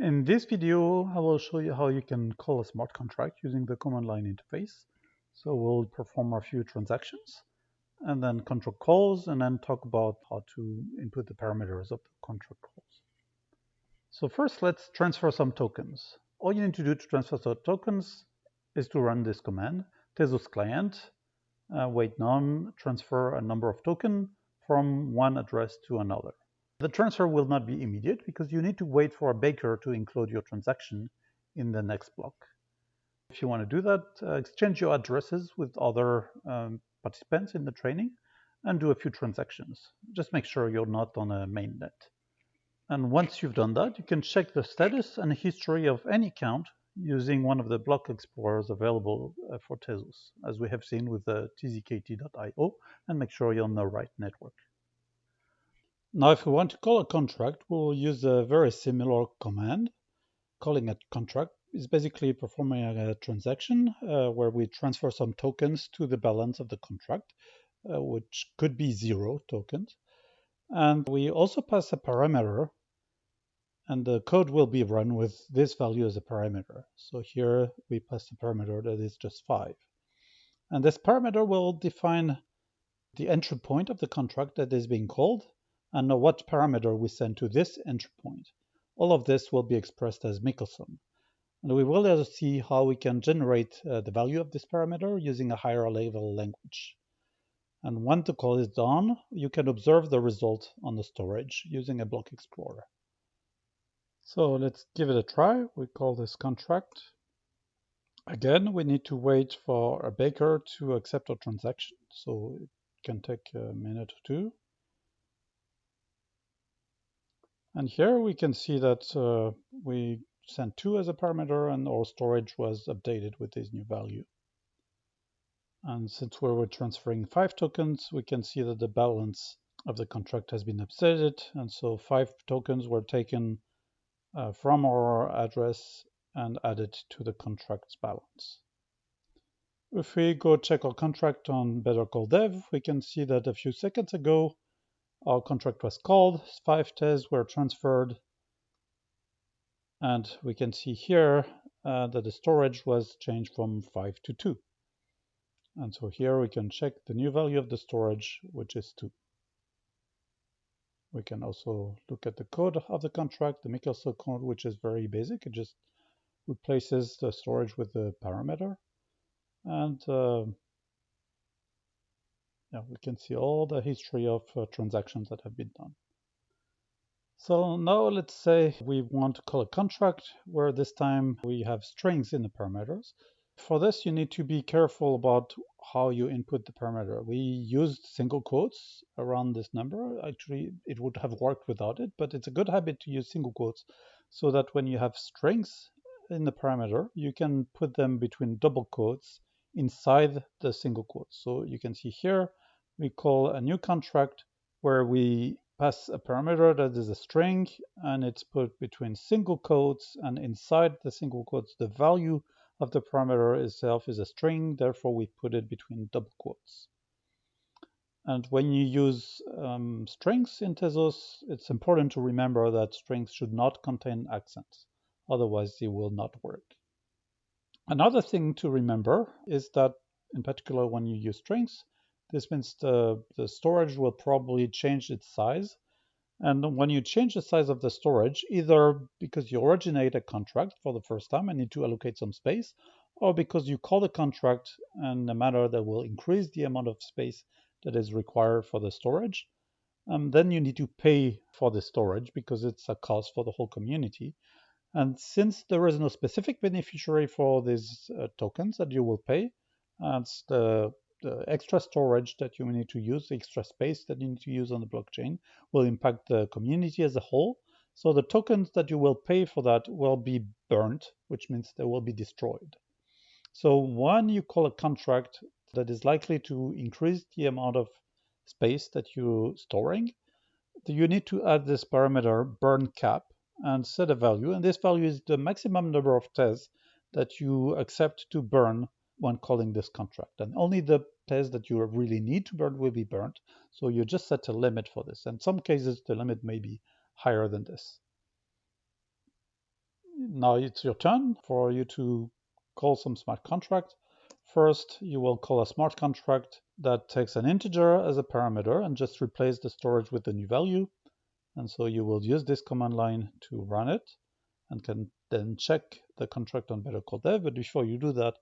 In this video, I will show you how you can call a smart contract using the command line interface. So we'll perform a few transactions and then control calls and then talk about how to input the parameters of the contract calls. So first, let's transfer some tokens. All you need to do to transfer some tokens is to run this command, Tezos client, wait none, transfer a number of tokens from one address to another. The transfer will not be immediate because you need to wait for a baker to include your transaction in the next block. If you want to do that, exchange your addresses with other participants in the training and do a few transactions. Just make sure you're not on a mainnet. And once you've done that, you can check the status and history of any account using one of the block explorers available for Tezos, as we have seen with the tzkt.io, and make sure you're on the right network. Now, if we want to call a contract, we'll use a very similar command. Calling a contract is basically performing a transaction where we transfer some tokens to the balance of the contract, which could be 0 tokens. And we also pass a parameter, and the code will be run with this value as a parameter. So here we pass a parameter that is just 5. And this parameter will define the entry point of the contract that is being called, and know what parameter we send to this entry point. All of this will be expressed as Michelson. And we will also see how we can generate the value of this parameter using a higher level language. And when the call is done, you can observe the result on the storage using a block explorer. So let's give it a try. We call this contract. Again, we need to wait for a baker to accept our transaction. So it can take a minute or two. And here we can see that we sent 2 as a parameter and our storage was updated with this new value. And since we were transferring 5 tokens, we can see that the balance of the contract has been updated. And so 5 tokens were taken from our address and added to the contract's balance. If we go check our contract on Better Call Dev, we can see that a few seconds ago, our contract was called, 5 Tez were transferred, and we can see here that the storage was changed from 5 to 2. And so here we can check the new value of the storage, which is 2. We can also look at the code of the contract, the Michelson code, which is very basic. It just replaces the storage with the parameter. And yeah, we can see all the history of transactions that have been done. So now let's say we want to call a contract where this time we have strings in the parameters. For this, you need to be careful about how you input the parameter. We used single quotes around this number. Actually, it would have worked without it, but it's a good habit to use single quotes so that when you have strings in the parameter, you can put them between double quotes inside the single quotes. So you can see here, we call a new contract where we pass a parameter that is a string, and it's put between single quotes, and inside the single quotes, the value of the parameter itself is a string, therefore we put it between double quotes. And when you use strings in Tezos, it's important to remember that strings should not contain accents, otherwise they will not work. Another thing to remember is that, in particular when you use strings, this means the storage will probably change its size. And when you change the size of the storage, either because you originate a contract for the first time and need to allocate some space, or because you call the contract in a manner that will increase the amount of space that is required for the storage, then you need to pay for the storage because it's a cost for the whole community. And since there is no specific beneficiary for these tokens that you will pay, it's the extra storage that you need to use, the extra space that you need to use on the blockchain will impact the community as a whole. So the tokens that you will pay for that will be burnt, which means they will be destroyed. So when you call a contract that is likely to increase the amount of space that you're storing, you need to add this parameter burn cap and set a value. And this value is the maximum number of Tez that you accept to burn when calling this contract. And only the Tez that you really need to burn will be burnt. So you just set a limit for this. In some cases, the limit may be higher than this. now it's your turn for you to call some smart contract. First, you will call a smart contract that takes an integer as a parameter and just replace the storage with the new value. And so you will use this command line to run it and can then check the contract on Better Call Dev. But before you do that,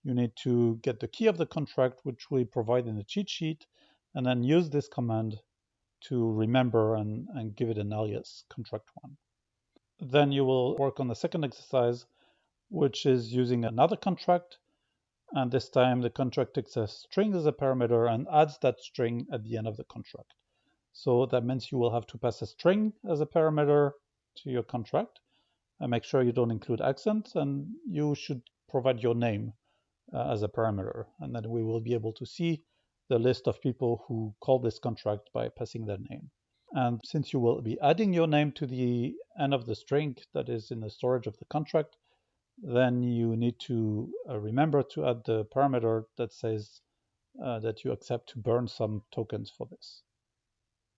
you need to get the key of the contract, which we provide in the cheat sheet, and then use this command to remember and give it an alias, contract1. Then you will work on the second exercise, which is using another contract. And this time the contract takes a string as a parameter and adds that string at the end of the contract. So that means you will have to pass a string as a parameter to your contract. And make sure you don't include accents, and you should provide your name as a parameter. And then we will be able to see the list of people who call this contract by passing their name. And since you will be adding your name to the end of the string that is in the storage of the contract, then you need to remember to add the parameter that says that you accept to burn some tokens for this.